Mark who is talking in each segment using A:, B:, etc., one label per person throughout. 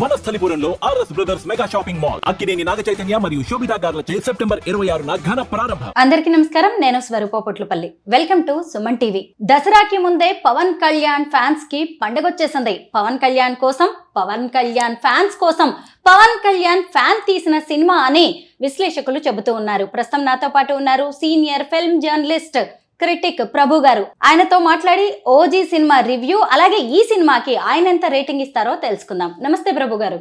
A: వనస్థలిపురంలో RS brothers mega shopping mall Akkineni Naga Chaitanya మరియు Sobhita గార్లచే September 26న ఘన ప్రారంభం.
B: అందరికీ నమస్కారం, నేను Swarupa Potlapalli. Welcome to Suman TV. దసరాకి ముందే పవన్ కళ్యాణ్ ఫ్యాన్స్ కి పండగొచ్చేసింది. పవన్ కళ్యాణ్ కోసం, పవన్ కళ్యాణ్ ఫ్యాన్స్ కోసం పవన్ కళ్యాణ్ ఫ్యాన్ తీసిన సినిమా అని విశ్లేషకులు చెబుతూ ఉన్నారు. ప్రస్తుతం నాతో పాటు ఉన్నారు సీనియర్ ఫిల్మ్ జర్నలిస్ట్ క్రిటిక్ ప్రభు గారు. ఆయనతో మాట్లాడి ఓజీ సినిమా రివ్యూ, అలాగే ఈ సినిమాకి ఆయన ఎంత రేటింగ్ ఇస్తారో తెలుసుకుందాం. నమస్తే ప్రభు గారు.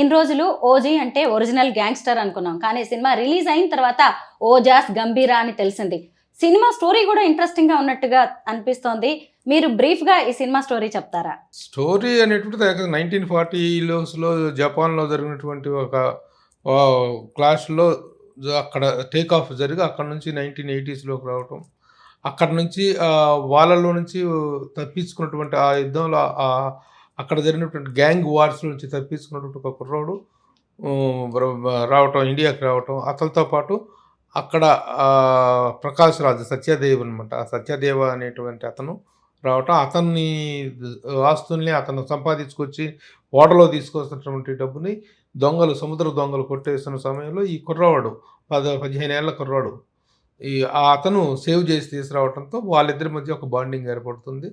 B: ఇన్ని రోజులు ఓజీ అంటే ఒరిజినల్ గ్యాంగ్స్టర్ అనుకున్నాం, కానీ సినిమా రిలీజ్ అయిన తర్వాత ఓజాస్ గంభీరా అని తెలిసింది. సినిమా స్టోరీ కూడా ఇంట్రెస్టింగ్ గా ఉన్నట్టుగా అనిపిస్తోంది. మీరు బ్రీఫ్ గా ఈ సినిమా స్టోరీ చెప్తారా?
C: స్టోరీ అనేటువంటిది 1940లో జపాన్లో జరిగినటువంటి ఒక క్లాష్లో అక్కడ టేక్ ఆఫ్ జరిగి అక్కడ నుంచి 1980sలోకి రావటం, అక్కడ నుంచి వాళ్ళలో నుంచి తప్పించుకున్నటువంటి ఆ యుద్ధంలో అక్కడ జరిగినటువంటి గ్యాంగ్ వార్స్ నుంచి తప్పించుకున్నటువంటి ఒక కుర్రోడు రావటం, ఇండియాకి రావటం, అతనితో పాటు అక్కడ ప్రకాష్ రాజ్ సత్యదేవ్ అనమాట, ఆ సత్యదేవ అనేటువంటి అతను రావటం, అతన్ని ఆస్తుల్ని అతను సంపాదించుకొచ్చి ఓడలో తీసుకొస్తున్నటువంటి డబ్బుని సముద్ర దొంగలు కొట్టేస్తున్న సమయంలో ఈ కుర్రవాడు 15 ఏళ్ల కుర్రాడు అతను సేవ్ చేసి తీసుకురావడంతో వాళ్ళిద్దరి మధ్య ఒక బాండింగ్ ఏర్పడుతుంది.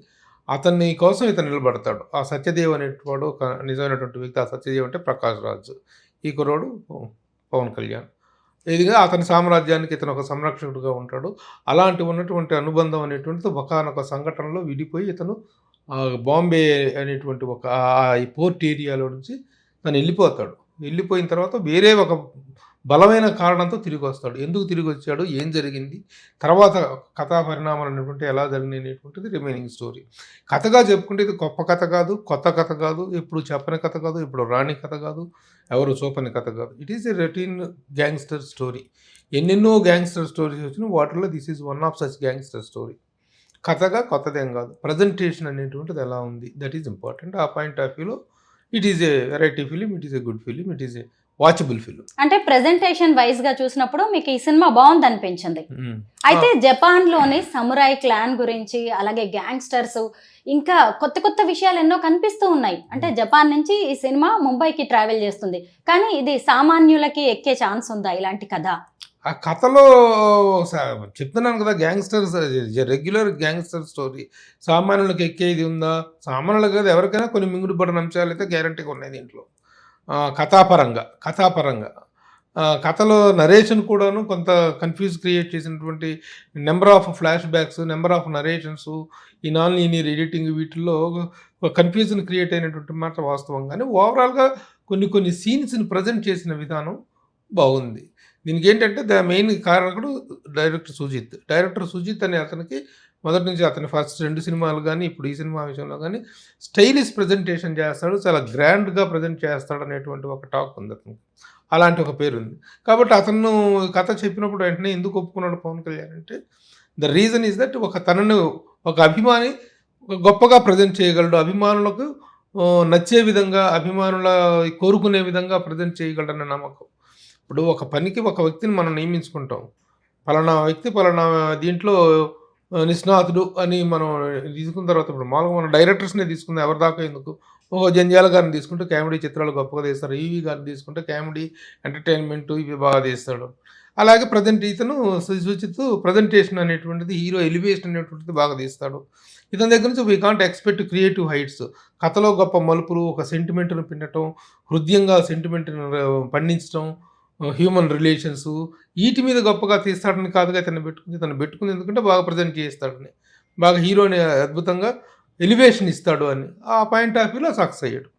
C: అతన్ని కోసం ఇతను నిలబడతాడు. ఆ సత్యదేవ్ అనేవాడు ఒక నిజమైనటువంటి వ్యక్తి. ఆ సత్యదేవ్ అంటే ప్రకాష్ రాజ్, ఈ కుర్రాడు పవన్ కళ్యాణ్. ఇదిగా అతని సామ్రాజ్యానికి ఇతను ఒక సంరక్షకుడుగా ఉంటాడు. అలాంటి ఉన్నటువంటి అనుబంధం అనేటువంటిది ఒకనొక సంఘటనలో విడిపోయి ఇతను బాంబే అనేటువంటి ఒక ఈ పోర్ట్ ఏరియాలో నుంచి తను వెళ్ళిపోతాడు. వెళ్ళిపోయిన తర్వాత వేరే ఒక బలమైన కారణంతో తిరిగి వస్తాడు. ఎందుకు తిరిగి వచ్చాడు, ఏం జరిగింది, తర్వాత కథా పరిణామాలు అనేటువంటి ఎలా జరిగినాయి అనేటువంటిది రిమైనింగ్ స్టోరీ. కథగా చెప్పుకుంటే ఇది గొప్ప కథ కాదు, కొత్త కథ కాదు, ఇప్పుడు చెప్పని కథ కాదు, ఇప్పుడు రాని కథ కాదు, ఎవరు చూపని కథ కాదు. It is a routine gangster story. ఎన్నెన్నో గ్యాంగ్స్టర్ స్టోరీస్ వచ్చినాయి, వాటిలో this is one of such gangster story. కథగా కొత్తదేం కాదు, ప్రజెంటేషన్ అనేటువంటిది ఎలా ఉంది, దట్ ఈజ్ ఇంపార్టెంట్. ఆ పాయింట్ ఆఫ్ వ్యూలో it is a variety film, it is a good film, it is a watchable film.
B: అంటే ప్రెజెంటేషన్ వైజ్ గా చూసినప్పుడు మీకు ఈ సినిమా బాగుంది అనిపించింది. అయితే జపాన్ లోని సమురాయ్ క్లాన్ గురించి, అలాగే గ్యాంగ్స్టర్స్, ఇంకా కొత్త కొత్త విషయాలు ఎన్నో కనిపిస్తూ ఉన్నాయి. అంటే జపాన్ నుంచి ఈ సినిమా ముంబైకి ట్రావెల్ చేస్తుంది, కానీ ఇది సామాన్యులకి ఎక్కే ఛాన్స్ ఉందా ఇలాంటి కథ?
C: ఆ కథలో చెప్తున్నాను కదా, గ్యాంగ్స్టర్స్ రెగ్యులర్ గ్యాంగ్స్టర్ స్టోరీ. సామాన్యులకు ఎక్కేది ఉందా? సామాన్యులకు కదా, ఎవరికైనా కొన్ని మింగుడు పడిన అంశాలు అయితే గ్యారంటీగా ఉన్నాయి దీంట్లో. కథాపరంగా కథలో నరేషన్ కూడాను కొంత కన్ఫ్యూజ్ క్రియేట్ చేసినటువంటి number of flash backs, number of narrations, ఈ నాన్ లీనియర్ ఎడిటింగ్, వీటిల్లో కన్ఫ్యూజన్ క్రియేట్ అయినటువంటి మాట వాస్తవం. కానీ ఓవరాల్గా కొన్ని సీన్స్ని ప్రజెంట్ చేసిన విధానం బాగుంది. దీనికి ఏంటంటే మెయిన్ కారణకుడు డైరెక్టర్ సుజిత్ అనే అతనికి మొదటి నుంచి అతని ఫస్ట్ 2 సినిమాలు కానీ ఇప్పుడు ఈ సినిమా విషయంలో కానీ స్టైలిష్ ప్రజెంటేషన్ చేస్తాడు, చాలా గ్రాండ్గా ప్రజెంట్ చేస్తాడు అనేటువంటి ఒక టాక్ ఉంది అతనికి. అలాంటి ఒక పేరు ఉంది. కాబట్టి అతను కథ చెప్పినప్పుడు వెంటనే ఎందుకు ఒప్పుకున్నాడు పవన్ కళ్యాణ్ అంటే, ద రీజన్ ఈజ్ దట్ తనను ఒక అభిమాని గొప్పగా ప్రజెంట్ చేయగలడు, అభిమానులకు నచ్చే విధంగా, అభిమానుల కోరుకునే విధంగా ప్రజెంట్ చేయగలడన్న నమ్మకం. ఇప్పుడు ఒక పనికి ఒక వ్యక్తిని మనం నియమించుకుంటాం, పలానా వ్యక్తి పలానా దీంట్లో నిష్ణాతుడు అని మనం తీసుకున్న తర్వాత, ఇప్పుడు మామూలుగా మనం డైరెక్టర్స్నే తీసుకుందాం, ఎవరి దాకా ఎందుకు, ఒక జంధ్యాల గారిని తీసుకుంటే కామెడీ చిత్రాలు గొప్పగా తీస్తారు, ఈవీ గారిని తీసుకుంటే కామెడీ ఎంటర్టైన్మెంట్ ఇవి బాగా తీస్తాడు. అలాగే ఇతను సుజిత్ ప్రజెంటేషన్ అనేటువంటిది, హీరో ఎలివేషన్ అనేటువంటిది బాగా తీస్తాడు. ఇతని దగ్గర నుంచి we can't expect creative heights. కథలో గొప్ప మలుపులు, ఒక సెంటిమెంట్ను పిండటం, హృదయంగా సెంటిమెంట్ను పండించడం, హ్యూమన్ రిలేషన్స్, వీటి మీద గొప్పగా తీస్తాడని కాదుగా తను పెట్టుకుంది ఎందుకంటే బాగా ప్రజెంట్ చేస్తాడని, బాగా హీరోని అద్భుతంగా ఎలివేషన్ ఇస్తాడు అని. ఆ పాయింట్ ఆఫ్ వ్యూలో సక్సెస్ అయ్యాడు.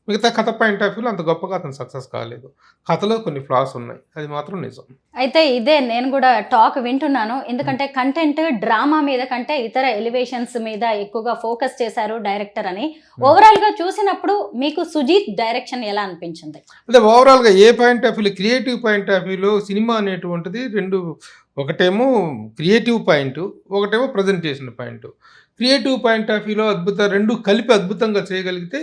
C: మిగతా కథ పాయింట్ ఆఫ్ వ్యూలో అంత గొప్పగా అతను సక్సెస్ కాలేదు. కథలో కొన్ని ఫ్లాస్ ఉన్నాయి, అది మాత్రం నిజం.
B: అయితే ఇదే నేను కూడా టాక్ వింటున్నాను, ఎందుకంటే కంటెంట్ డ్రామా మీద కంటే ఇతర ఎలివేషన్స్ మీద ఎక్కువగా ఫోకస్ చేశారు డైరెక్టర్ అని. ఓవరాల్ గా చూసినప్పుడు మీకు సుజిత్ డైరెక్షన్ ఎలా అనిపించింది?
C: అంటే ఓవరాల్గా ఏ పాయింట్ ఆఫ్ వ్యూలో, క్రియేటివ్ పాయింట్ ఆఫ్ వ్యూలో సినిమా అనేటువంటిది రెండు, ఒకటేమో క్రియేటివ్ పాయింట్, ఒకటేమో presentation point. Creative point of వ్యూలో రెండు కలిపి అద్భుతంగా చేయగలిగితే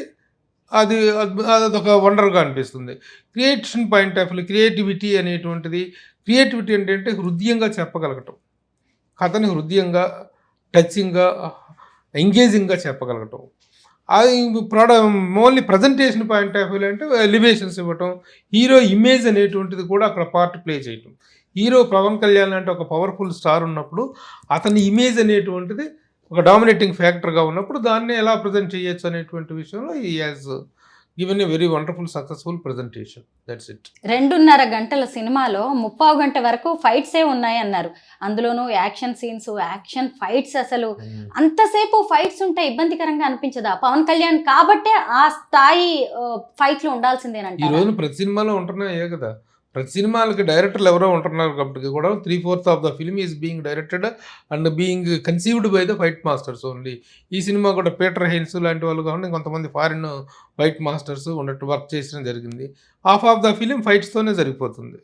C: అదొక వండర్గా అనిపిస్తుంది. Creation point of view, creativity అనేటువంటిది, క్రియేటివిటీ ఏంటంటే హృదయంగా చెప్పగలగటం, కథని హృదయంగా, టచింగ్గా, ఎంగేజింగ్గా చెప్పగలగటం. అది only presentation point of view అంటే ఎలివేషన్స్ ఇవ్వటం, హీరో ఇమేజ్ అనేటువంటిది కూడా అక్కడ పార్ట్ ప్లే చేయటం. హీరో పవన్ కళ్యాణ్ అంటే ఒక పవర్ఫుల్ స్టార్ ఉన్నప్పుడు అతని ఇమేజ్ అనేటువంటిది ఒక డామినేటింగ్ ఫ్యాక్టర్గా ఉన్నప్పుడు దాన్ని ఎలా ప్రజెంట్ చేయొచ్చు అనేటువంటి విషయంలో ఈ has given a very wonderful successful presentation. That's it.
B: 2.5 గంటల సినిమాలో 3/4 గంట వరకు ఫైట్సే ఉన్నాయి అన్నారు. అందులోనూ యాక్షన్ సీన్స్, యాక్షన్ ఫైట్స్, అసలు అంతసేపు ఫైట్స్ ఉంటే ఇబ్బందికరంగా అనిపించదా? పవన్ కళ్యాణ్ కాబట్టే ఆ స్థాయి ఫైట్లు
C: ఈ
B: ఉండాల్సిందేనంట.
C: రోజున ప్రతి సినిమాలో ఉంటున్నాయే కదా, ప్రతి సినిమాలకి డైరెక్టర్లు ఎవరో ఉంటున్నారు కాబట్టి కూడా 3/4 of the film is being directed and being conceived by the fight masters only. ఈ సినిమా కూడా పీటర్ హెయిన్స్ లాంటి వాళ్ళు కాకుండా కొంతమంది ఫారిన్ ఫైట్ మాస్టర్స్ ఉన్నట్టు వర్క్ చేసడం జరిగింది. హాఫ్ ఆఫ్ ద ఫిలిం ఫైట్స్తోనే సరిపోతుంది.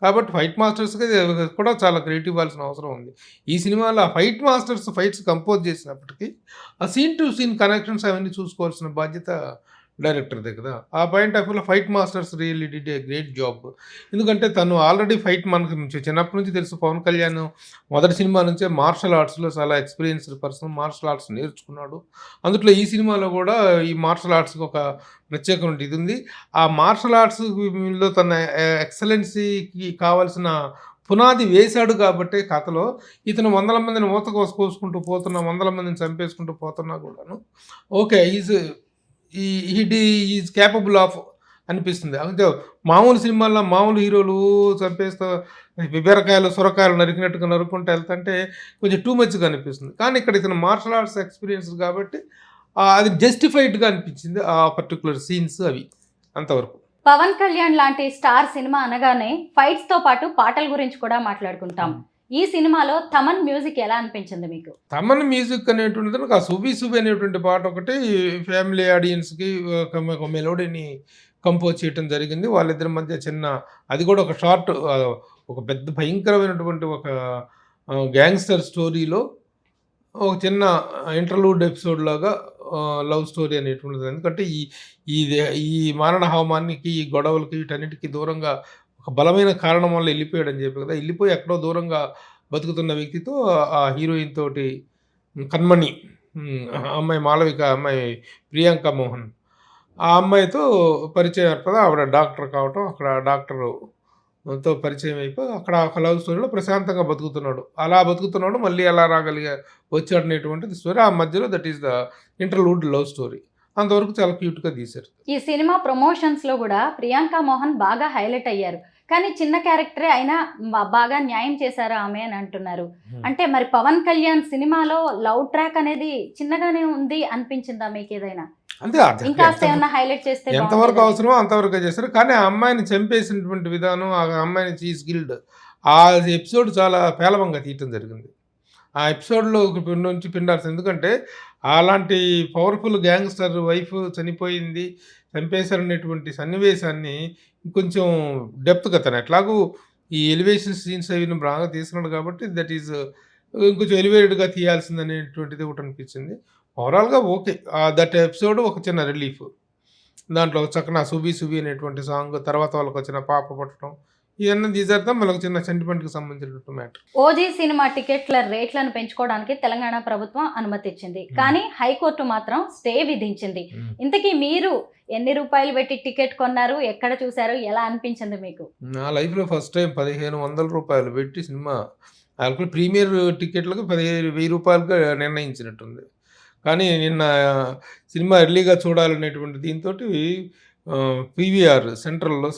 C: కాబట్టి ఫైట్ మాస్టర్స్కి కూడా చాలా క్రియేటివ్ ఇవ్వాల్సిన అవసరం ఉంది. ఈ సినిమాలో ఆ ఫైట్ మాస్టర్స్ ఫైట్స్ కంపోజ్ చేసినప్పటికీ ఆ సీన్ టు సీన్ కనెక్షన్స్ అవన్నీ చూసుకోవాల్సిన బాధ్యత డైరెక్టర్దే కదా. ఆ పాయింట్ ఆఫ్ వ్యూలో fight masters really did a great job. ఎందుకంటే తను ఆల్రెడీ ఫైట్ మనకు చిన్నప్పటి నుంచి తెలుసు. పవన్ కళ్యాణ్ మొదటి సినిమా నుంచే మార్షల్ ఆర్ట్స్లో చాలా ఎక్స్పీరియన్స్డ్ పర్సన్, మార్షల్ ఆర్ట్స్ నేర్చుకున్నాడు. అందులో ఈ సినిమాలో కూడా ఈ మార్షల్ ఆర్ట్స్కి ఒక ప్రత్యేకమైన ఇది ఉంది. ఆ మార్షల్ ఆర్ట్స్లో తన ఎక్సలెన్సీకి కావాల్సిన పునాది వేశాడు కాబట్టి కథలో ఇతను 100 మందిని కోసుకుంటూ పోతున్నా, 100 మందిని చంపేసుకుంటూ పోతున్నా కూడాను ఓకే ఈజ్ క్యాపబుల్ ఆఫ్ అనిపిస్తుంది. అంటే మామూలు సినిమాల్లో మామూలు హీరోలు చంపేస్తా బీరకాయలు సొరకాయలు నరికినట్టుగా నరుక్కుంటూ వెళ్తుంటే కొంచెం టూ మచ్గా అనిపిస్తుంది. కానీ ఇక్కడ ఇతను మార్షల్ ఆర్ట్స్ ఎక్స్పీరియన్స్ కాబట్టి అది జస్టిఫైడ్గా అనిపించింది ఆ పర్టికులర్ సీన్స్ అవి అంతవరకు.
B: పవన్ కళ్యాణ్ లాంటి స్టార్ సినిమా అనగానే ఫైట్స్ తో పాటు పాటల గురించి కూడా మాట్లాడుకుంటాం. ఈ సినిమాలో తమన్ మ్యూజిక్ ఎలా అనిపించింది మీకు?
C: తమన్ మ్యూజిక్ అనేటువంటిది నాకు ఆ సుబి సుబి అనేటువంటి పాట ఒకటి ఫ్యామిలీ ఆడియన్స్కి ఒక మెలోడీని కంపోజ్ చేయటం జరిగింది. వాళ్ళిద్దరి మధ్య చిన్న అది కూడా ఒక షార్ట్, ఒక పెద్ద భయంకరమైనటువంటి ఒక గ్యాంగ్స్టర్ స్టోరీలో ఒక చిన్న ఇంటర్లూడ్ ఎపిసోడ్ లాగా లవ్ స్టోరీ అనేటువంటిది. ఎందుకంటే ఈ మారణ హోమానికి, ఈ గొడవలకి, వీటన్నిటికీ దూరంగా ఒక బలమైన కారణం వల్ల వెళ్ళిపోయాడని చెప్పి కదా, వెళ్ళిపోయి ఎక్కడో దూరంగా బతుకుతున్న వ్యక్తితో ఆ హీరోయిన్ తోటి కన్మణి అమ్మాయి మాళవిక, అమ్మాయి ప్రియాంక మోహన్, ఆ అమ్మాయితో పరిచయం ఏర్పడ ఆవిడ డాక్టర్ కావటం, అక్కడ డాక్టర్తో పరిచయం అయిపోయి అక్కడ ఒక లవ్ స్టోరీలో ప్రశాంతంగా బతుకుతున్నాడు. అలా బతుకుతున్నాడు, మళ్ళీ ఎలా వచ్చాడు అనేటువంటిది స్టోరీ. ఆ మధ్యలో that is the interlude love story. అంతవరకు చాలా క్యూట్గా తీశారు.
B: ఈ సినిమా ప్రమోషన్స్లో కూడా ప్రియాంక మోహన్ బాగా హైలైట్ అయ్యారు. కానీ చిన్న క్యారెక్టరే అయినా బాగా న్యాయం చేశారు ఆమె అని అంటున్నారు. అంటే మరి పవన్ కళ్యాణ్ సినిమాలో లవ్ ట్రాక్ అనేది చిన్నగానే ఉంది అనిపించిందా మీకు ఏదైనా?
C: అంతే,
B: ఇంకా ఏమన్నా హైలైట్ చేస్తే
C: ఎంతవరకు అవసరమో అంతవరకు చేశారు. కానీ ఆ అమ్మాయిని చంపేసినటువంటి విధానం, ఆ అమ్మాయిని చీజ్ గిల్డ్ ఆ ఎపిసోడ్ చాలా పేలవంగా తీయటం జరిగింది. ఆ ఎపిసోడ్లో నుంచి పిండాల్సింది. ఎందుకంటే అలాంటి పవర్ఫుల్ గ్యాంగ్స్టర్ వైఫ్ చనిపోయింది, చంపేశారనేటువంటి సన్నివేశాన్ని కొంచెం డెప్త్గా తను ఎట్లాగూ ఈ ఎలివేషన్ సీన్స్ అవి బాగా తీస్తున్నాడు కాబట్టి దట్ ఈజ్ ఇంకొంచెం ఎలివేటెడ్గా తీయాల్సింది అనేటువంటిది ఒకటి అనిపించింది. ఓవరాల్గా ఓకే. దట్ ఎపిసోడ్ ఒక చిన్న రిలీఫ్. దాంట్లో చక్కన సుబి సుబి అనేటువంటి సాంగ్, తర్వాత వాళ్ళకి వచ్చిన పాప పట్టడం, ఇవన్నీ తీసేద్దాం. మనకు చిన్న సెంటిమెంట్కి సంబంధించినటువంటి మ్యాటర్.
B: ఓజీ సినిమా టికెట్ల రేట్లను పెంచుకోవడానికి తెలంగాణ ప్రభుత్వం అనుమతి ఇచ్చింది. కానీ హైకోర్టు మాత్రం స్టే విధించింది. ఇంతకీ మీరు ఎన్ని రూపాయలు పెట్టి టికెట్ కొన్నారు, ఎక్కడ చూసారు, ఎలా అనిపించింది మీకు?
C: నా లైఫ్లో ఫస్ట్ టైం 1500 రూపాయలు పెట్టి సినిమా ప్రీమియర్ టికెట్లకు 1000 రూపాయలుగా నిర్ణయించినట్టుంది. కానీ నిన్న సినిమా ఎర్లీగా చూడాలనేటువంటి దీంతో పీవీఆర్ సెంట్రల్లో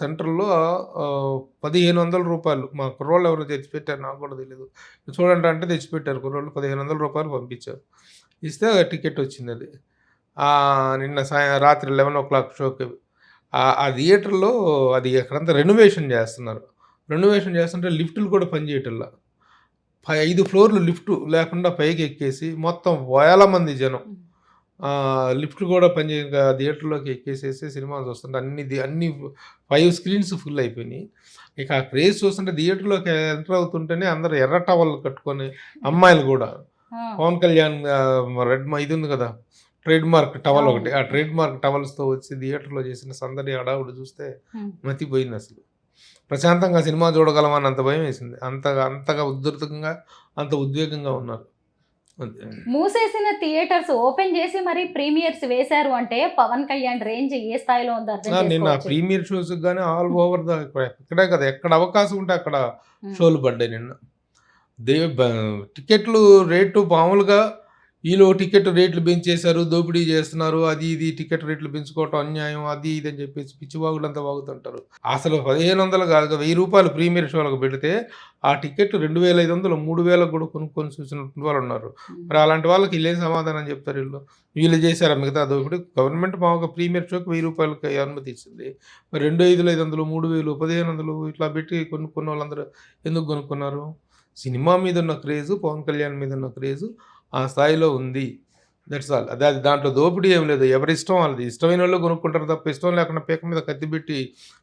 C: 1500 రూపాయలు మా కుర్రోళ్ళు ఎవరో తెచ్చిపెట్టారు, నాకు కూడా తెలియదు. చూడండి అంటే తెచ్చిపెట్టారు కుర్రోళ్ళు, 1500 రూపాయలు పంపించారు. ఇస్తే టికెట్ వచ్చింది. అది నిన్న రాత్రి 11 o'clock షోకి. ఆ థియేటర్లో అది అక్కడంతా రెనోవేషన్ చేస్తున్నారు. రెనోవేషన్ చేస్తుంటే లిఫ్టులు కూడా పనిచేయటంలా. 5 ఫ్లోర్లు లిఫ్ట్ లేకుండా పైకి ఎక్కేసి మొత్తం వేల మంది జనం లిఫ్ట్లు కూడా పనిచేయక థియేటర్లోకి ఎక్కేసేసి సినిమా చూస్తుంటే అన్ని 5 స్క్రీన్స్ ఫుల్ అయిపోయినాయి. ఇక ఆ క్రేజ్ చూస్తుంటే థియేటర్లోకి ఎంటర్ అవుతుంటేనే అందరూ ఎర్ర టవల్ కట్టుకొని, అమ్మాయిలు కూడా పవన్ కళ్యాణ్ ఇది ఉంది కదా ట్రేడ్ మార్క్ టవల్ ఒకటి, ఆ ట్రేడ్ మార్క్ టవల్స్తో వచ్చి థియేటర్లో చేసిన సందడి హడావుడు చూస్తే మతిపోయింది. అసలు ప్రశాంతంగా సినిమా చూడగలమని అంత భయం వేసింది. అంతగా ఉధృతంగా, అంత ఉద్వేగంగా ఉన్నారు. అంతే.
B: మూసేసిన థియేటర్స్ ఓపెన్ చేసి మరి ప్రీమియర్స్ వేశారు అంటే పవన్ కళ్యాణ్ రేంజ్ ఏ స్థాయిలో ఉందో అర్థం
C: నేను ఆ
B: చేసుకోవచ్చు.
C: ప్రీమియర్ షోస్ కానీ ఆల్ ఓవర్ ఇక్కడే కదా, ఎక్కడ అవకాశం ఉంటే అక్కడ షోలు పడ్డాయి నిన్న. టికెట్లు రేటు మామూలుగా వీళ్ళు టికెట్ రేట్లు పెంచేశారు, దోపిడీ చేస్తున్నారు, అది ఇది టికెట్ రేట్లు పెంచుకోవటం అన్యాయం, అది ఇది అని చెప్పేసి పిచ్చివాగులంతా వాగుతుంటారు. అసలు 1500 కాదు, 1000 రూపాయలు ప్రీమియర్ షోలకు పెడితే ఆ టికెట్ 2500, 3000 కూడా కొనుక్కొని చూసినటువంటి వాళ్ళు ఉన్నారు. మరి అలాంటి వాళ్ళకి వీళ్ళేం సమాధానం చెప్తారు? వీళ్ళు చేశారా మిగతా దోపిడీ? గవర్నమెంట్ మామూలుగా ప్రీమియర్ షోకి 1000 రూపాయలకి అనుమతి ఇచ్చింది. మరి 2500, 3000, 1500 ఇట్లా పెట్టి కొనుక్కున్న వాళ్ళందరూ ఎందుకు కొనుక్కున్నారు? సినిమా మీద ఉన్న క్రేజు, పవన్ కళ్యాణ్ మీద ఉన్న క్రేజు ఆ స్థాయిలో ఉంది. That's all. అది దాంట్లో దోపిడీ ఏం లేదు. ఎవరి ఇష్టం వాళ్ళది. ఇష్టమైన వాళ్ళు కొనుక్కుంటారు తప్ప ఇష్టం లేకుండా పీక మీద కత్తి పెట్టి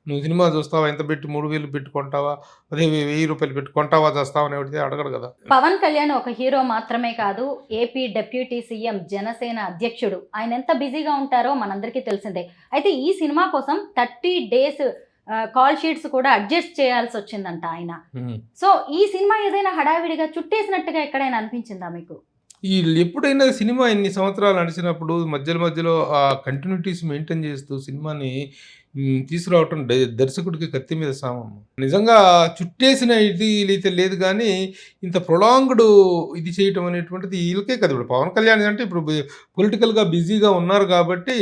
C: నువ్వు సినిమా చూస్తావా, ఎంత పెట్టి 3000 పెట్టి కొంటావా, అదే 1000 రూపాయలు పెట్టి కొంటావా చేస్తావా అని అడిగితే అడగడు కదా.
B: పవన్ కళ్యాణ్ ఒక హీరో మాత్రమే కాదు, ఏపీ డిప్యూటీ సీఎం, జనసేన అధ్యక్షుడు. ఆయన ఎంత బిజీగా ఉంటారో మనందరికీ తెలిసిందే. అయితే ఈ సినిమా కోసం 30 days కాల్ షీట్స్ కూడా అడ్జస్ట్ చేయాల్సి వచ్చిందంట ఆయన. సో ఈ సినిమా ఏదైనా హడావిడిగా చుట్టేసినట్టుగా ఎక్కడైనా అనిపించిందా మీకు?
C: ఎప్పుడైనా సినిమా ఇన్ని సంవత్సరాలు నడిచినప్పుడు మధ్యలో ఆ కంటిన్యూటీస్ మెయింటైన్ చేస్తూ సినిమాని తీసుకురావటం దర్శకుడికి కత్తి మీద సామం. నిజంగా చుట్టేసిన ఇది అయితే లేదు, కానీ ఇంత ప్రొలాంగ్డ్ ఇది చేయటం అనేటువంటిది వీళ్ళకే కదా. ఇప్పుడు పవన్ కళ్యాణ్ అంటే ఇప్పుడు పొలిటికల్గా బిజీగా ఉన్నారు కాబట్టి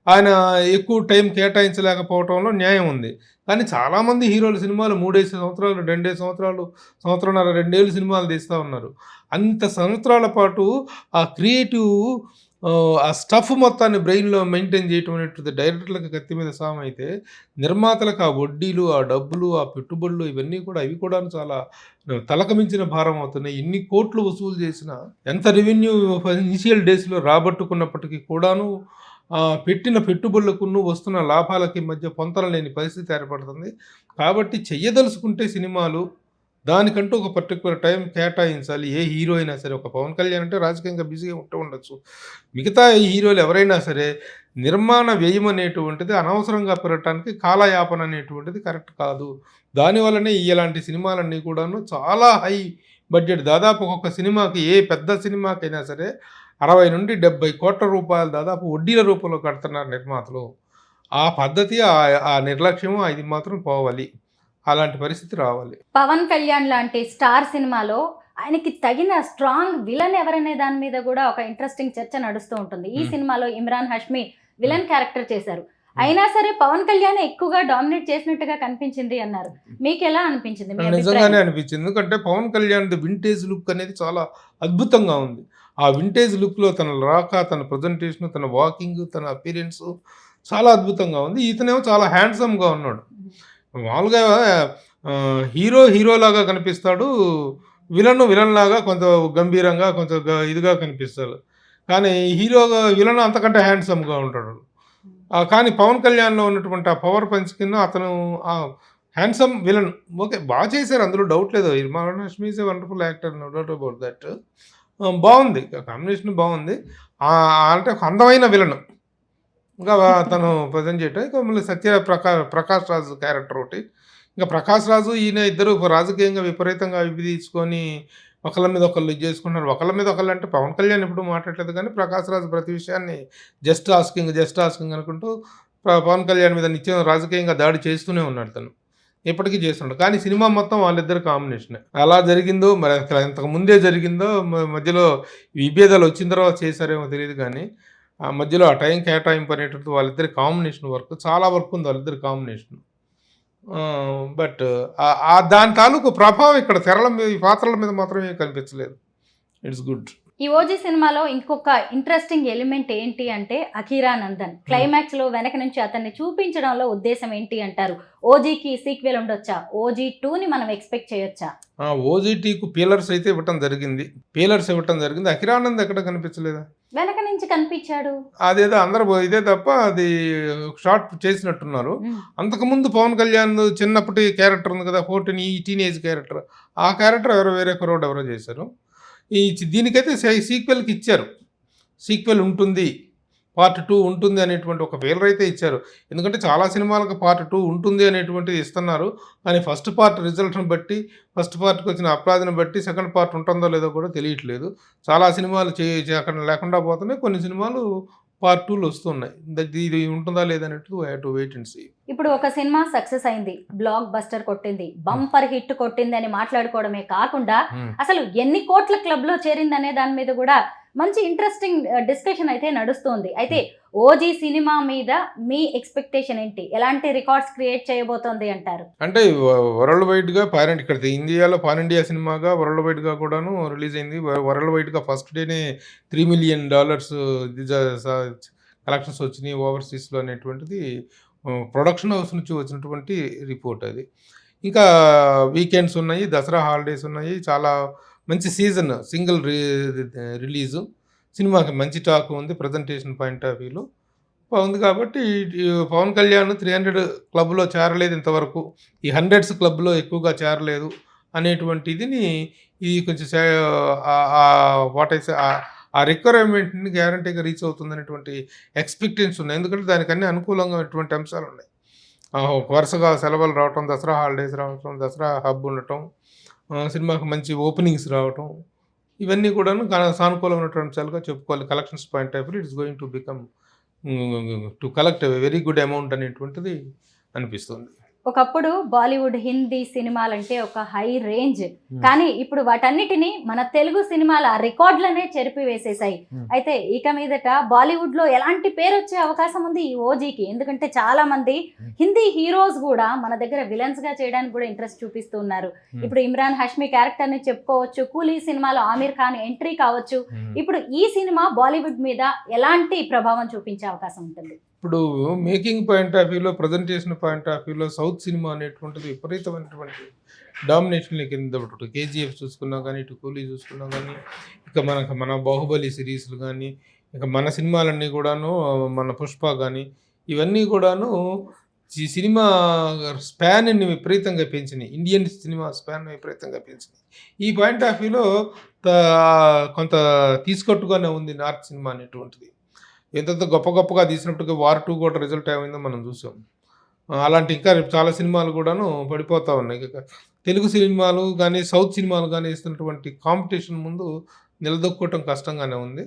C: ఆయన ఎక్కువ టైం కేటాయించలేకపోవటంలో న్యాయం ఉంది. కానీ చాలామంది హీరోల సినిమాలు 3 సంవత్సరాలు, 2 సంవత్సరాలు, సంవత్సరంన్నర, 2 ఏళ్ళు సినిమాలు తీస్తూ ఉన్నారు. అంత సంవత్సరాల పాటు ఆ క్రియేటివ్ ఆ స్టఫ్ మొత్తాన్ని బ్రెయిన్లో మెయింటైన్ చేయటం అనేటువంటి డైరెక్టర్లకు కత్తి మీద సాము అయితే, నిర్మాతలకు ఆ వడ్డీలు, ఆ డబ్బులు, ఆ పెట్టుబడులు ఇవన్నీ కూడా అవి కూడా చాలా తలకమించిన భారం అవుతున్నాయి. ఎన్ని కోట్లు వసూలు చేసినా, ఎంత రెవెన్యూ ఇనిషియల్ డేస్లో రాబట్టుకున్నప్పటికీ కూడాను పెట్టిన పెట్టుబడులకు వస్తున్న లాభాలకి మధ్య పొంతన లేని పరిస్థితి ఏర్పడుతుంది. కాబట్టి చెయ్యదలుచుకుంటే సినిమాలు దానికంటూ ఒక పర్టికులర్ టైం కేటాయించాలి. ఏ హీరో అయినా సరే, ఒక పవన్ కళ్యాణ్ అంటే రాజకీయంగా బిజీగా ఉండొచ్చు, మిగతా ఈ హీరోలు ఎవరైనా సరే నిర్మాణ వ్యయం అనేటువంటిది అనవసరంగా పెరగటానికి కాలయాపన అనేటువంటిది కరెక్ట్ కాదు. దానివల్లనే ఇలాంటి సినిమాలన్నీ కూడాను చాలా హై బడ్జెట్, దాదాపు ఒక్కొక్క సినిమాకి, ఏ పెద్ద సినిమాకైనా సరే 60 నుండి 70 కోట్ల రూపాయలు దాదాపు వడ్డీల రూపంలో కడుతున్నారు నిర్మాతలు. ఆ పద్ధతి, ఆ నిర్లక్ష్యము ఇది మాత్రం పోవాలి. అలాంటి పరిస్థితి రావాలి.
B: పవన్ కళ్యాణ్ లాంటి స్టార్ సినిమాలో ఆయనకి తగిన స్ట్రాంగ్ విలన్ ఎవరనే దాని మీద కూడా ఒక ఇంట్రెస్టింగ్ చర్చ నడుస్తూ ఉంటుంది. ఈ సినిమాలో ఇమ్రాన్ హష్మి విలన్ క్యారెక్టర్ చేశారు. అయినా సరే పవన్ కళ్యాణ్ ఎక్కువగా డామినేట్ చేసినట్టుగా కనిపించింది అన్నారు. మీకు ఎలా అనిపించింది?
C: నిజంగానే అనిపించింది. ఎందుకంటే పవన్ కళ్యాణ్ వింటేజ్ లుక్ అనేది చాలా అద్భుతంగా ఉంది. ఆ వింటేజ్ లుక్లో తన రాక, తన ప్రజెంటేషన్, తన వాకింగ్, తన అపీరెన్స్ చాలా అద్భుతంగా ఉంది. ఇతనేమో చాలా హ్యాండ్సమ్గా ఉన్నాడు. మామూలుగా హీరోలాగా కనిపిస్తాడు, విలన్ లాగా కొంత గంభీరంగా, కొంచెం ఇదిగా కనిపిస్తాడు. కానీ విలన్ అంతకంటే హ్యాండ్సమ్గా ఉంటాడు. కానీ పవన్ కళ్యాణ్లో ఉన్నటువంటి ఆ పవర్ పంచ్ కింద అతను హ్యాండ్సమ్ విలన్. ఓకే, బాగా చేశారు, అందులో డౌట్ లేదు. Emraan Hashmi is a wonderful actor, no doubt about that. బాగుంది, కాంబినేషన్ బాగుంది. అంటే ఒక అందమైన విలన్ ఇంకా తను ప్రజెంట్ చేయటం. ఇక మళ్ళీ ప్రకాష్ రాజు క్యారెక్టర్ ఒకటి. ఇంకా ప్రకాష్ రాజు ఈయన ఇద్దరు రాజకీయంగా విపరీతంగా విభజించుకొని ఒకళ్ళ మీద ఒకళ్ళు ఇది చేసుకుంటున్నారు. ఒకళ్ళ మీద ఒకళ్ళు అంటే పవన్ కళ్యాణ్ ఎప్పుడు మాట్లాడలేదు, కానీ ప్రకాష్ రాజు ప్రతి విషయాన్ని జస్ట్ ఆస్కింగ్ అనుకుంటూ పవన్ కళ్యాణ్ మీద నిత్యం రాజకీయంగా దాడి చేస్తూనే ఉన్నాడు. తను ఎప్పటికీ చేస్తున్నాడు. కానీ సినిమా మొత్తం వాళ్ళిద్దరు కాంబినేషన్ అలా జరిగిందో, మరి ఇంతకు ముందే జరిగిందో, మధ్యలో విభేదాలు వచ్చిన తర్వాత చేశారేమో తెలియదు, కానీ ఆ మధ్యలో ఆ టైం కేటాయింపు అనేటువంటి వాళ్ళిద్దరి కాంబినేషన్ వర్క్, చాలా వర్క్ ఉంది వాళ్ళిద్దరి కాంబినేషన్. బట్ దాని తాలూకు ప్రభావం ఇక్కడ తెరల మీద, ఈ పాత్రల మీద మాత్రమే కనిపించలేదు. It's good.
B: ఈ ఓజీ సినిమాలో ఇంకొక ఇంట్రెస్టింగ్ ఎలిమెంట్ ఏంటి అంటే అఖీరా నందన్ క్లైమాక్స్ లో వెనక నుంచి అతన్ని చూపించడంలో ఉద్దేశం ఏంటి అంటారు? ఓజీకి సీక్వెల్ ఉండొచ్చా? ఓజీ 2ని మనం ఎక్స్పెక్ట్ చేయొచ్చా?
C: ఓజీటీకు పీలర్స్ అయితే ఇవ్వటం జరిగింది. అఖీరానంద్ ఎక్కడ కనిపించలేదా?
B: వెనక నుంచి కనిపించాడు.
C: అదేదో అందరూ ఇదే తప్ప అది షార్ట్ చేసినట్టున్నారు. అంతకుముందు పవన్ కళ్యాణ్ చిన్నప్పటి క్యారెక్టర్ ఉంది కదా, 14 ఈ టీనేజ్ క్యారెక్టర్, ఆ క్యారెక్టర్ వేరే కుర్రోడు ఎవరో చేశారు. దీనికైతే సీక్వెల్కి ఇచ్చారు, సీక్వెల్ ఉంటుంది, పార్ట్ 2 ఉంటుంది అనేటువంటి ఒక ఫెయిలర్ అయితే ఇచ్చారు. ఎందుకంటే చాలా సినిమాలకు పార్ట్ 2 ఉంటుంది అనేటువంటిది ఇస్తున్నారు. కానీ ఫస్ట్ పార్ట్ రిజల్ట్‌ని బట్టి, ఫస్ట్ పార్ట్‌కి వచ్చిన అప్లాజ్‌ని బట్టి సెకండ్ పార్ట్ ఉంటుందో లేదో కూడా తెలియట్లేదు. చాలా సినిమాలు అక్కడ లేకుండా పోతున్నాయి. కొన్ని సినిమాలు పార్ట్ 2లు వస్తున్నాయి. ఇది ఉంటుందా లేదా అన్నట్టు I have to wait and see.
B: ఇప్పుడు ఒక సినిమా సక్సెస్ అయింది, బ్లాక్ బస్టర్ కొట్టింది, బంపర్ హిట్ కొట్టింది అని మాట్లాడుకోవడమే కాకుండా అసలు ఎన్ని కోట్ల క్లబ్ లో చేరింది అనే దాని మీద కూడా మంచి ఇంట్రెస్టింగ్ డిస్కషన్ అయితే నడుస్తుంది. అయితే ఓజీ సినిమా మీద మీ ఎక్స్పెక్టేషన్ ఏంటి? ఎలాంటి రికార్డ్స్ క్రియేట్ చేయబోతోంది అంటారు?
C: అంటే వరల్డ్ వైడ్‌గా ఇక్కడ ఇండియాలో పాన్ ఇండియా సినిమాగా వరల్డ్ వైడ్‌గా కూడాను రిలీజ్ అయింది. వరల్డ్ వైడ్‌గా ఫస్ట్ డేనే $3 మిలియన్ కలెక్షన్స్ వచ్చినాయి ఓవర్‌సీస్‌లో అనేటువంటిది ప్రొడక్షన్ హౌస్ నుంచి వచ్చినటువంటి రిపోర్ట్ అది. ఇంకా వీకెండ్స్ ఉన్నాయి, దసరా హాలిడేస్ ఉన్నాయి. చాలా మంచి సీజన్ సింగిల్ రిలీజు. సినిమాకి మంచి టాక్ ఉంది ప్రజెంటేషన్ పాయింట్ ఆఫ్ వ్యూలో ఉంది. కాబట్టి పవన్ కళ్యాణ్ 300 క్లబ్‌లో చేరలేదు ఇంతవరకు. ఈ 100s క్లబ్‌లో ఎక్కువగా చేరలేదు అనేటువంటి ఇదిని ఇది కొంచెం వాట్ ఐ సే ఆ రిక్వైర్మెంట్‌ని గ్యారంటీగా రీచ్ అవుతుందనేటువంటి ఎక్స్‌పెక్టేషన్స్ ఉన్నాయి. ఎందుకంటే దానికి అన్ని అనుకూలంగాటువంటి అంశాలు ఉన్నాయి. వరుసగా సెలవులు రావటం, దసరా హాలిడేస్ రావటం, దసరా హబ్ ఉండటం, సినిమాకి మంచి ఓపెనింగ్స్ రావటం, ఇవన్నీ కూడాను సానుకూలమైనటువంటి అంశాలుగా చెప్పుకోవాలి. Collections point of view it's going to become to collect very good amount అనేటువంటిది అనిపిస్తుంది.
B: ఒకప్పుడు బాలీవుడ్ హిందీ సినిమాలంటే ఒక హై రేంజ్, కానీ ఇప్పుడు వాటన్నిటిని మన తెలుగు సినిమాల రికార్డులనే చెరిపివేసేసాయి. అయితే ఇక మీదట బాలీవుడ్ లో ఎలాంటి పేరు వచ్చే అవకాశం ఉంది ఈ ఓజీకి? ఎందుకంటే చాలా మంది హిందీ హీరోస్ కూడా మన దగ్గర విలన్స్ గా చేయడానికి కూడా ఇంట్రెస్ట్ చూపిస్తున్నారు. ఇప్పుడు ఇమ్రాన్ హష్మీ క్యారెక్టర్ ని చెప్పుకోవచ్చు, కూలీ సినిమాలో ఆమీర్ ఖాన్ ఎంట్రీ కావచ్చు. ఇప్పుడు ఈ సినిమా బాలీవుడ్ మీద ఎలాంటి ప్రభావం చూపించే అవకాశం ఉంటుంది?
C: ఇప్పుడు మేకింగ్ పాయింట్ ఆఫ్ వ్యూలో, ప్రజెంటేషన్ పాయింట్ ఆఫ్ వ్యూలో సౌత్ సినిమా అనేటువంటిది విపరీతమైనటువంటి డామినేషన్ కింద కేజీఎఫ్ చూసుకున్నా కానీ, ఇటు కూలీ చూసుకున్నా కానీ, ఇక మన బాహుబలి సిరీస్లు కానీ, ఇక మన సినిమాలన్నీ కూడాను, మన పుష్ప కానీ, ఇవన్నీ కూడాను ఈ సినిమా స్పాన్ని విపరీతంగా పెంచినాయి. ఇండియన్ సినిమా స్పాన్ విపరీతంగా పెంచినాయి. ఈ పాయింట్ ఆఫ్ వ్యూలో కొంత తీసుకొట్టుగానే ఉంది నార్త్ సినిమా అనేటువంటిది. ఎంతెంత గొప్పగా తీసినప్పటికీ వార్ 2 కూడా రిజల్ట్ ఏమైందో మనం చూసాం. అలాంటి ఇంకా చాలా సినిమాలు కూడాను పడిపోతూ ఉన్నాయి. తెలుగు సినిమాలు కానీ, సౌత్ సినిమాలు కానీ ఇస్తున్నటువంటి కాంపిటీషన్ ముందు నిలదొక్కుకోవటం కష్టంగానే ఉంది.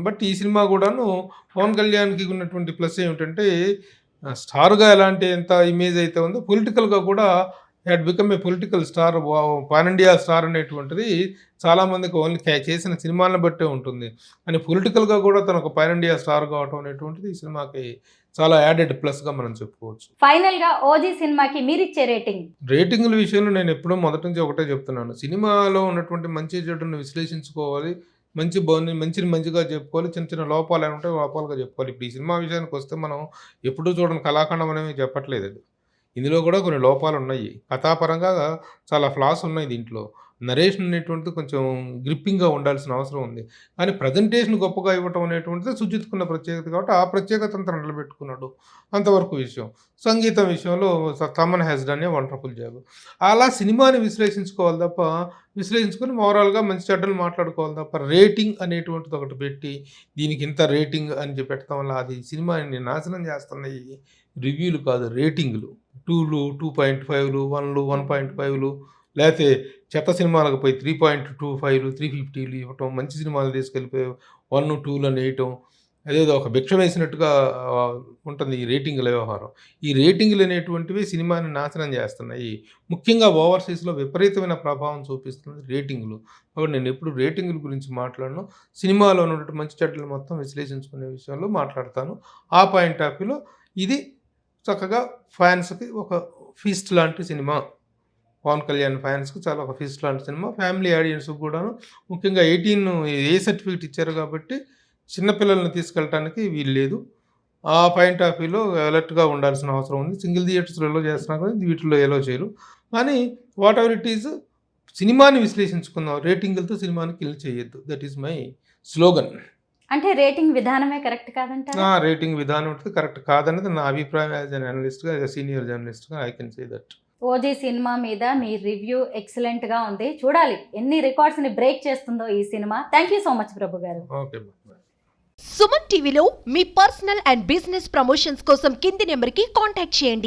C: బట్ ఈ సినిమా కూడాను పవన్ కళ్యాణ్కి ఉన్నటువంటి ప్లస్ ఏమిటంటే, స్టార్గా ఎలాంటి ఎంత ఇమేజ్ అయితే ఉందో, పొలిటికల్గా కూడా had become a political star. Pan India star అనేటువంటిది చాలామందికి ఓన్లీ చేసిన సినిమాలను బట్టే ఉంటుంది. అని పొలిటికల్గా కూడా తను ఒక పాన్ ఇండియా స్టార్ కావటం అనేటువంటిది ఈ సినిమాకి చాలా యాడెడ్ ప్లస్గా మనం చెప్పుకోవచ్చు.
B: ఫైనల్గా ఓజీ సినిమాకి మీరిచ్చే
C: రేటింగుల విషయంలో నేను ఎప్పుడూ మొదటి నుంచి ఒకటే చెప్తున్నాను. సినిమాలో ఉన్నటువంటి మంచి చెడును విశ్లేషించుకోవాలి, మంచిని మంచిగా చెప్పుకోవాలి, చిన్న లోపాలు ఏమి ఉంటాయి లోపాలుగా చెప్పుకోవాలి. ఇప్పుడు ఈ సినిమా విషయానికి వస్తే మనం ఎప్పుడూ చూడని కళాఖండం అనేవి చెప్పట్లేదు. అది ఇందులో కూడా కొన్ని లోపాలు ఉన్నాయి. కథాపరంగా చాలా ఫ్లాస్ ఉన్నాయి దీంట్లో. నరేషన్ అనేటువంటిది కొంచెం గ్రిప్పింగ్గా ఉండాల్సిన అవసరం ఉంది. కానీ ప్రజెంటేషన్ గొప్పగా ఇవ్వటం అనేటువంటిది సుజిత్కున్న ప్రత్యేకత కాబట్టి ఆ ప్రత్యేకతను తను నిలబెట్టుకున్నాడు. అంతవరకు విషయం. సంగీతం విషయంలో Thaman has done a wonderful job. అలా సినిమాని విశ్లేషించుకోవాలి తప్ప, విశ్లేషించుకొని ఓవరాల్గా మంచి చెడ్డలు మాట్లాడుకోవాలి తప్ప, రేటింగ్ అనేటువంటిది ఒకటి పెట్టి దీనికి ఇంత రేటింగ్ అని పెట్టడం వల్ల అది సినిమాని నాశనం చేస్తున్నాయి. రివ్యూలు కాదు, రేటింగ్లు. 2లు, 2.5లు, 1లు, 1.5లు, లేకపోతే చెత్త సినిమాలకు పోయి 3.25లు, 350లు ఇవ్వటం, మంచి సినిమాలు తీసుకెళ్ళిపోయి 1, 2లు అని వేయటం, అదేదో ఒక భిక్ష వేసినట్టుగా ఉంటుంది ఈ రేటింగ్ల వ్యవహారం. ఈ రేటింగ్లు అనేటువంటివి సినిమాని నాశనం చేస్తున్నాయి. ముఖ్యంగా ఓవర్సీస్లో విపరీతమైన ప్రభావం చూపిస్తుంది రేటింగ్లు. కాబట్టి నేను ఎప్పుడు రేటింగ్ల గురించి మాట్లాడను, సినిమాలో ఉన్నటువంటి మంచి చెడ్డలు మొత్తం విశ్లేషించుకునే విషయంలో మాట్లాడతాను. ఆ పాయింట్ ఆఫ్ వ్యూలో ఇది చక్కగా ఫ్యాన్స్కి ఒక ఫీస్ట్ లాంటి సినిమా. పవన్ కళ్యాణ్ ఫ్యాన్స్కి చాలా ఒక ఫీస్ట్ లాంటి సినిమా. ఫ్యామిలీ ఆడియన్స్కి కూడాను, ముఖ్యంగా 18 ఏ సర్టిఫికేట్ ఇచ్చారు కాబట్టి చిన్నపిల్లల్ని తీసుకెళ్ళటానికి వీలు లేదు. ఆ పాయింట్ ఆఫ్ వ్యూలో అలర్ట్గా ఉండాల్సిన అవసరం ఉంది. సింగిల్ థియేటర్స్లో ఎలో చేస్తున్నారు కానీ వీటిలో ఎలో చేయరు. కానీ వాట్ ఎవర్ ఇట్ ఈజ్, సినిమాని విశ్లేషించుకుందాం, రేటింగులతో సినిమాని కిల్ చేయొద్దు. That is my slogan.
B: అంటే రేటింగ్ విధానమే కరెక్ట్ కాదంటారా?
C: రేటింగ్ విధానం కరెక్ట్ కాదనేది నా అభిప్రాయం. యాజ్ అన్ అనలిస్ట్గా, యాజ్ అ సీనియర్ జర్నలిస్ట్గా I can say that.
B: OG cinema మీద మీ రివ్యూ ఎక్సలెంట్ గా ఉంది. చూడాలి ఎన్ని రికార్డ్స్ ని బ్రేక్ చేస్తుందో ఈ సినిమా. Thank you so much Prabhu గారు.
C: ఓకే.
D: సుమన్ టీవీలో మీ పర్సనల్ అండ్ బిజినెస్ ప్రమోషన్స్ కోసం కింది నెంబర్కి కాంటాక్ట్ చేయండి.